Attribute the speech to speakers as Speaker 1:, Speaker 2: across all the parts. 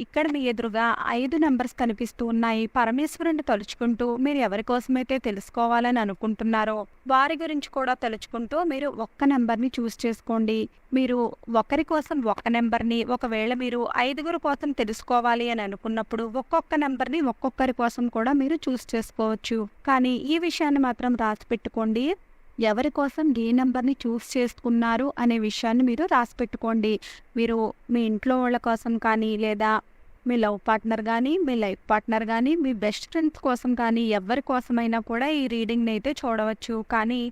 Speaker 1: ఇక్కడ మీ ఎదురుగా 5 నంబర్స్ కనిపిస్తూ ఉన్నాయి. పరమేశ్వరుని తలుచుకుంటూ మీరు ఎవరి కోసమైతే తెలుసుకోవాలని అనుకుంటున్నారో వారి గురించి కూడా తలుచుకుంటూ మీరు ఒక్క నెంబర్ని చూస్ చేసుకోండి. మీరు ఒకరి కోసం ఒక నెంబర్ని, ఒకవేళ మీరు 5గురు కోసం తెలుసుకోవాలి అని అనుకున్నప్పుడు ఒక్కొక్క నెంబర్ని ఒక్కొక్కరి కోసం కూడా మీరు చూస్ చేసుకోవచ్చు. కానీ ఈ విషయాన్ని మాత్రం రాసి పెట్టుకోండి. ఎవరి కోసం ఏ నెంబర్ని చూస్ చేసుకున్నారు అనే విషయాన్ని మీరు రాసి పెట్టుకోండి. మీరు మీ ఇంట్లో వాళ్ళ కోసం కానీ, లేదా మీ లవ్ పార్ట్నర్ కానీ, మీ లైఫ్ పార్ట్నర్ కానీ, మీ బెస్ట్ ఫ్రెండ్స్ కోసం కానీ, ఎవరి కోసమైనా కూడా ఈ రీడింగ్ని అయితే చూడవచ్చు. కానీ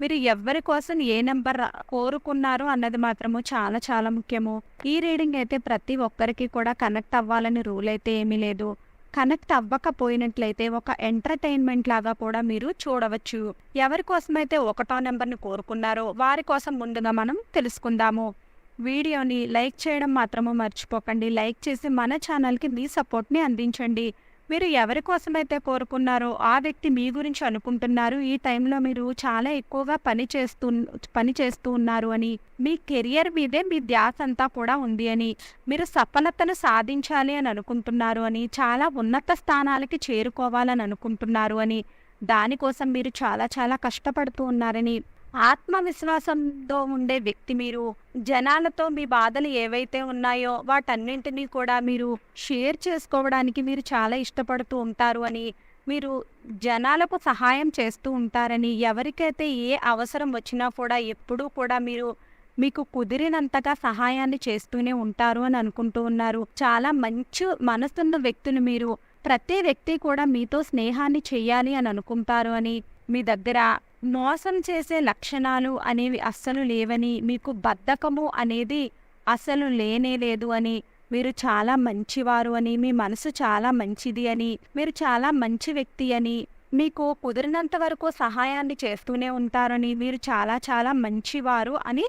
Speaker 1: మీరు ఎవరి కోసం ఏ నెంబర్ కోరుకున్నారు అన్నది మాత్రము చాలా చాలా ముఖ్యము. ఈ రీడింగ్ అయితే ప్రతి ఒక్కరికి కూడా కనెక్ట్ అవ్వాలని రూల్ అయితే ఏమీ లేదు. కనెక్ట్ అవ్వకపోయినట్లయితే ఒక ఎంటర్టైన్మెంట్ లాగా కూడా మీరు చూడవచ్చు. ఎవరి కోసమైతే 1వ నెంబర్ని కోరుకున్నారో వారి కోసం ముందుగా మనం తెలుసుకుందాము. వీడియోని లైక్ చేయడం మాత్రము మర్చిపోకండి. లైక్ చేసి మన ఛానల్కి మీ సపోర్ట్ని అందించండి. మీరు ఎవరి కోసమైతే కోరుకున్నారో ఆ వ్యక్తి మీ గురించి అనుకుంటున్నారు. ఈ టైంలో మీరు చాలా ఎక్కువగా పని చేస్తూ ఉన్నారు అని, మీ కెరియర్ మీదే మీ ధ్యాస అంతా కూడా ఉంది అని, మీరు సఫలతను సాధించాలి అని అనుకుంటున్నారు అని, చాలా ఉన్నత స్థానాలకి చేరుకోవాలని అనుకుంటున్నారు అని, దానికోసం మీరు చాలా చాలా కష్టపడుతూ ఉన్నారని, ఆత్మవిశ్వాసంతో ఉండే వ్యక్తి మీరు. జనాలతో మీ బాధలు ఏవైతే ఉన్నాయో వాటన్నింటినీ కూడా మీరు షేర్ చేసుకోవడానికి మీరు చాలా ఇష్టపడుతూ ఉంటారు అని, మీరు జనాలకు సహాయం చేస్తూ ఉంటారని, ఎవరికైతే ఏ అవసరం వచ్చినా కూడా ఎప్పుడూ కూడా మీకు కుదిరినంతగా సహాయాన్ని చేస్తూనే ఉంటారు అని అనుకుంటూ ఉన్నారు. చాలా మంచి మనసున్న వ్యక్తులు మీరు. ప్రతి వ్యక్తి కూడా మీతో స్నేహాన్ని చెయ్యాలి అని అనుకుంటారు అని, మీ దగ్గర మోసం చేసే లక్షణాలు అనేవి అస్సలు లేవని, మీకు బద్ధకము అనేది అసలు లేనే లేదు అని, మీరు చాలా మంచివారు అని, మీ మనసు చాలా మంచిది అని, మీరు చాలా మంచి వ్యక్తి అని, మీకు కుదిరినంత వరకు సహాయాన్ని చేస్తూనే ఉంటారని, మీరు చాలా చాలా మంచివారు అని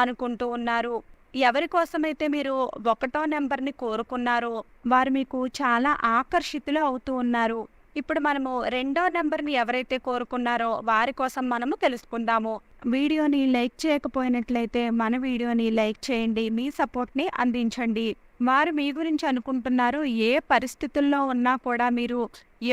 Speaker 1: అనుకుంటూ ఉన్నారు. ఎవరి కోసమైతే మీరు 1వ నెంబర్ని కోరుకున్నారో వారు మీకు చాలా ఆకర్షితులు అవుతూ ఉన్నారు. ఇప్పుడు మనము 2వ నెంబర్ని ఎవరైతే కోరుకున్నారో వారి కోసం మనము తెలుసుకుందాము. వీడియోని లైక్ చేయకపోయినట్లయితే మన వీడియోని లైక్ చేయండి. మీ సపోర్ట్ని అందించండి. వారు మీ గురించి అనుకుంటున్నారు. ఏ పరిస్థితుల్లో ఉన్నా కూడా మీరు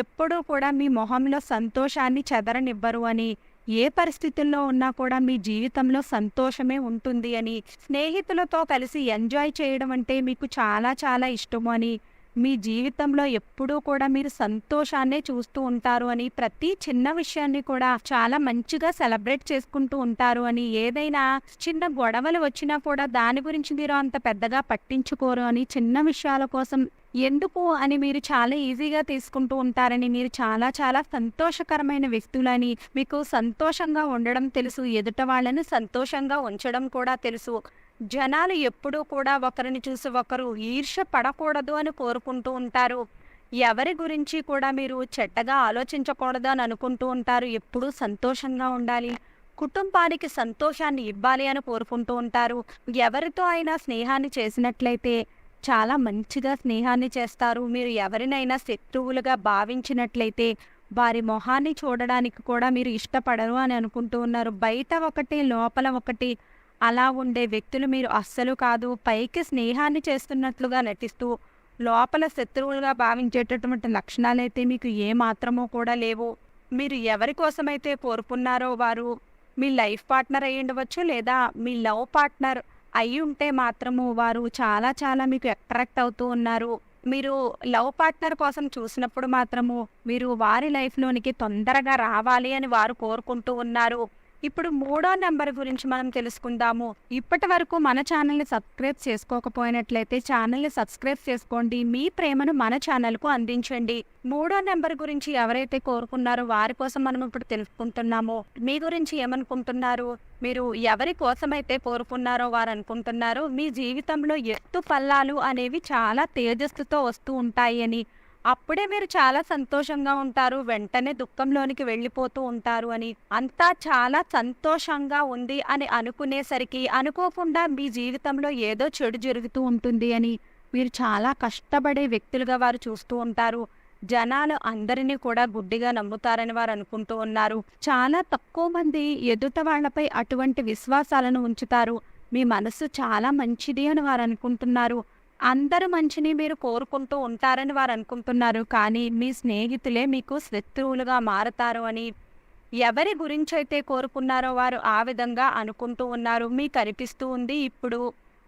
Speaker 1: ఎప్పుడూ కూడా మీ మొహంలో సంతోషాన్ని చెదరనివ్వరు అని, ఏ పరిస్థితుల్లో ఉన్నా కూడా మీ జీవితంలో సంతోషమే ఉంటుంది అని, స్నేహితులతో కలిసి ఎంజాయ్ చేయడం అంటే మీకు చాలా చాలా ఇష్టము అని, మీ జీవితంలో ఎప్పుడూ కూడా మీరు సంతోషాన్నే చూస్తూ ఉంటారు అని, ప్రతి చిన్న విషయాన్ని కూడా చాలా మంచిగా సెలబ్రేట్ చేసుకుంటూ ఉంటారు అని, ఏదైనా చిన్న గొడవలు వచ్చినా కూడా దాని గురించి మీరు అంత పెద్దగా పట్టించుకోరు అని, చిన్న విషయాల కోసం ఎందుకు అని మీరు చాలా ఈజీగా తీసుకుంటూ ఉంటారని, మీరు చాలా చాలా సంతోషకరమైన వ్యక్తులని, మీకు సంతోషంగా ఉండడం తెలుసు, ఎదుట వాళ్ళని సంతోషంగా ఉంచడం కూడా తెలుసు. జనాలు ఎప్పుడూ కూడా ఒకరిని చూసి ఒకరు ఈర్ష్య పడకూడదు అని కోరుకుంటూ ఉంటారు. ఎవరి గురించి కూడా మీరు చెడ్డగా ఆలోచించకూడదు అని అనుకుంటూ ఉంటారు. ఎప్పుడూ సంతోషంగా ఉండాలి, కుటుంబానికి సంతోషాన్ని ఇవ్వాలి అని కోరుకుంటూ ఉంటారు. ఎవరితో అయినా స్నేహాన్ని చేసినట్లయితే చాలా మంచిగా స్నేహాన్ని చేస్తారు. మీరు ఎవరినైనా శత్రువులుగా భావించినట్లయితే వారి మొహాన్ని చూడడానికి కూడా మీరు ఇష్టపడరు అని అనుకుంటూ ఉన్నారు. బయట ఒకటి లోపల ఒకటి అలా ఉండే వ్యక్తులు మీరు అస్సలు కాదు. పైకి స్నేహాన్ని చేస్తున్నట్లుగా నటిస్తూ లోపల శత్రువులుగా భావించేటటువంటి లక్షణాలైతే మీకు ఏ మాత్రమో కూడా లేవు. మీరు ఎవరి కోసమైతే కోరుకున్నారో వారు మీ లైఫ్ పార్ట్నర్ అయి ఉండవచ్చు, లేదా మీ లవ్ పార్ట్నర్ అయి ఉంటే మాత్రము వారు చాలా చాలా మీకు అట్రాక్ట్ అవుతూ ఉన్నారు. మీరు లవ్ పార్ట్నర్ కోసం చూసినప్పుడు మాత్రము మీరు వారి లైఫ్లోనికి తొందరగా రావాలి అని వారు కోరుకుంటూ ఉన్నారు. ఇప్పుడు 3వ నెంబర్ గురించి మనం తెలుసుకుందాము. ఇప్పటి వరకు మన ఛానల్ని సబ్స్క్రైబ్ చేసుకోకపోయినట్లయితే ఛానల్ని సబ్స్క్రైబ్ చేసుకోండి. మీ ప్రేమను మన ఛానల్కు అందించండి. 3వ నెంబర్ గురించి ఎవరైతే కోరుకున్నారో వారి కోసం మనం ఇప్పుడు తెలుసుకుంటున్నాము. మీ గురించి ఏమనుకుంటున్నారు? మీరు ఎవరి కోసమైతే కోరుకున్నారో వారు అనుకుంటున్నారు మీ జీవితంలో ఎత్తు పల్లాలు అనేవి చాలా తేజస్సుతో వస్తూ ఉంటాయి అని, అప్పుడే మీరు చాలా సంతోషంగా ఉంటారు, వెంటనే దుఃఖంలోనికి వెళ్ళిపోతూ ఉంటారు అని, అంతా చాలా సంతోషంగా ఉంది అని అనుకునేసరికి అనుకోకుండా మీ జీవితంలో ఏదో చెడు జరుగుతూ ఉంటుంది అని, మీరు చాలా కష్టపడే వ్యక్తులుగా వారు చూస్తూ ఉంటారు. జనాలు అందరినీ కూడా గుడ్డిగా నమ్ముతారని వారు అనుకుంటూ ఉన్నారు. చాలా తక్కువ మంది ఎదుట వాళ్లపై అటువంటి విశ్వాసాలను ఉంచుతారు. మీ మనసు చాలా మంచిది అని వారు అనుకుంటున్నారు. అందరూ మంచిని మీరు కోరుకుంటూ ఉంటారని వారు అనుకుంటున్నారు. కానీ మీ స్నేహితులే మీకు శత్రువులుగా మారతారు అని ఎవరి గురించైతే కోరుకున్నారో వారు ఆ విధంగా అనుకుంటూ ఉన్నారు. మీకనిపిస్తూ ఉంది ఇప్పుడు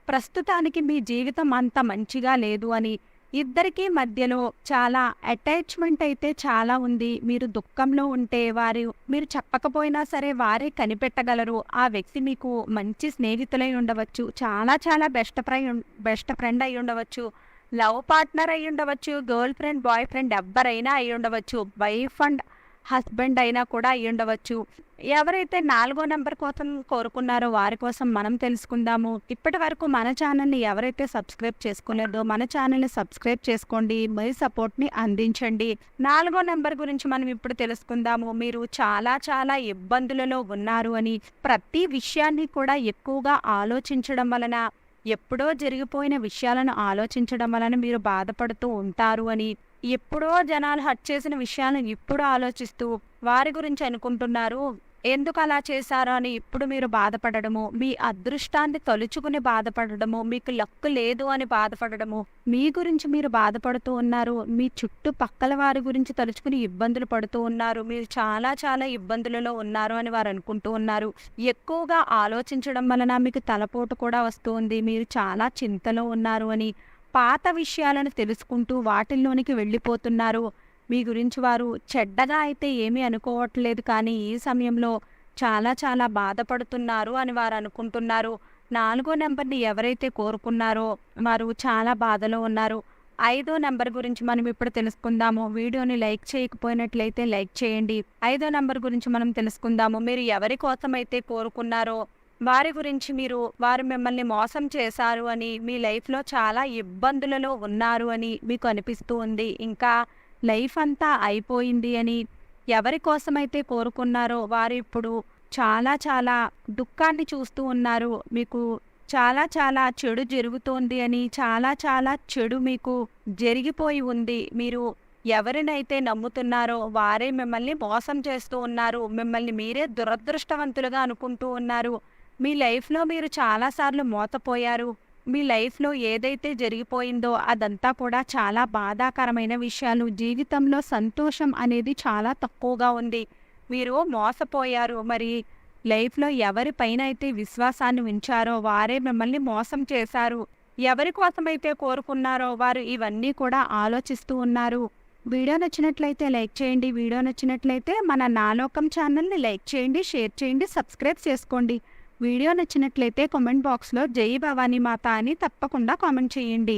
Speaker 1: ప్రస్తుతానికి మీ జీవితం అంత మంచిగా లేదు అని. ఇద్దరికీ మధ్యలో చాలా అటాచ్‌మెంట్ అయితే చాలా ఉంది. మీరు దుఃఖంలో ఉంటే మీరు చెప్పకపోయినా సరే వారే కనిపెట్టగలరు. ఆ వ్యక్తి మీకు మంచి స్నేహితులై ఉండవచ్చు. చాలా చాలా బెస్ట్ ఫ్రెండ్ అయ్యుండవచ్చు. లవ్ పార్ట్నర్ అయ్యుండవచ్చు. గర్ల్ ఫ్రెండ్, బాయ్ ఫ్రెండ్ ఎవ్వరైనా అయ్యుండవచ్చు. వైఫ్ అండ్ హస్బెండ్ అయినా కూడా అయ్యుండవచ్చు. ఎవరైతే 4 నంబర్ కోసం కోరుకున్నారో వారి కోసం మనం తెలుసుకుందాము. ఇప్పటివరకు మన ఛానల్‌ని ఎవరైతే సబ్స్క్రైబ్ చేసుకోలేదో మన ఛానల్‌ని సబ్స్క్రైబ్ చేసుకోండి. మీ సపోర్ట్‌ని అందించండి. 4 నంబర్ గురించి మనం ఇప్పుడు తెలుసుకుందాము. మీరు చాలా చాలా ఇబ్బందులలో ఉన్నారు అని, ప్రతి విషయాన్ని కూడా ఎక్కువగా ఆలోచించడం వలన, ఎప్పుడో జరిగిపోయిన విషయాలను ఆలోచించడం వలన మీరు బాధపడుతూ ఉంటారు అని, ఎప్పుడో జనాలు హర్ట్ చేసిన విషయాలను ఇప్పుడు ఆలోచిస్తూ వారి గురించి అనుకుంటున్నారు. ఎందుకు అలా చేశారో అని ఇప్పుడు మీరు బాధపడడము, మీ అదృష్టాన్ని తలుచుకుని బాధపడడము, మీకు లక్ లేదు అని బాధపడడము, మీ గురించి మీరు బాధపడుతూ ఉన్నారు. మీ చుట్టుపక్కల వారి గురించి తలుచుకుని ఇబ్బందులు పడుతూ ఉన్నారు. మీరు చాలా చాలా ఇబ్బందులలో ఉన్నారు అని వారు అనుకుంటూ ఉన్నారు. ఎక్కువగా ఆలోచించడం వలన మీకు తలపోటు కూడా వస్తూ ఉంది. మీరు చాలా చింతలో ఉన్నారు అని, పాత విషయాలను తెలుసుకుంటూ వాటిల్లోనికి వెళ్ళిపోతున్నారు. మీ గురించి వారు చెడ్డగా అయితే ఏమీ అనుకోవట్లేదు, కానీ ఈ సమయంలో చాలా చాలా బాధపడుతున్నారు అని వారు అనుకుంటున్నారు. 4 నెంబర్‌ని ఎవరైతే కోరుకున్నారో వారు చాలా బాధలో ఉన్నారు. 5 నెంబర్ గురించి మనం ఇప్పుడు తెలుసుకుందాము. వీడియోని లైక్ చేయకపోయినట్లయితే లైక్ చేయండి. 5 నెంబర్ గురించి మనం తెలుసుకుందాము. మీరు ఎవరి కోసమైతే కోరుకున్నారో వారి గురించి వారు మిమ్మల్ని మోసం చేశారు అని, మీ లైఫ్‌లో చాలా ఇబ్బందులలో ఉన్నారు అని మీకు అనిపిస్తూ ఉంది. ఇంకా లైఫ్ అంతా అయిపోయింది అని, ఎవరి కోసమైతే కోరుకున్నారో వారు ఇప్పుడు చాలా చాలా దుఃఖాన్ని చూస్తూ ఉన్నారు. మీకు చాలా చాలా చెడు జరుగుతోంది అని, చాలా చాలా చెడు మీకు జరిగిపోయి ఉంది. మీరు ఎవరినైతే నమ్ముతున్నారో వారే మిమ్మల్ని మోసం చేస్తూ ఉన్నారు. మిమ్మల్ని మీరే దురదృష్టవంతులుగా అనుకుంటూ ఉన్నారు. మీ లైఫ్‌లో మీరు చాలాసార్లు మోసపోయారు. మీ లైఫ్‌లో ఏదైతే జరిగిపోయిందో అదంతా కూడా చాలా బాధాకరమైన విషయాలు. జీవితంలో సంతోషం అనేది చాలా తక్కువగా ఉంది. మీరు మోసపోయారు. మరి లైఫ్‌లో ఎవరిపైన అయితే విశ్వాసాన్ని ఉంచారో వారే మిమ్మల్ని మోసం చేశారు. ఎవరి కోసమైతే కోరుకున్నారో వారు ఇవన్నీ కూడా ఆలోచిస్తూ ఉన్నారు. వీడియో నచ్చినట్లయితే లైక్ చేయండి. వీడియో నచ్చినట్లయితే మన నాలోకం ఛానల్‌ని లైక్ చేయండి, షేర్ చేయండి, సబ్స్క్రైబ్ చేసుకోండి. వీడియో నచ్చినట్లయితే కామెంట్ బాక్స్‌లో జై భవానీ మాత అని తప్పకుండా కామెంట్ చేయండి.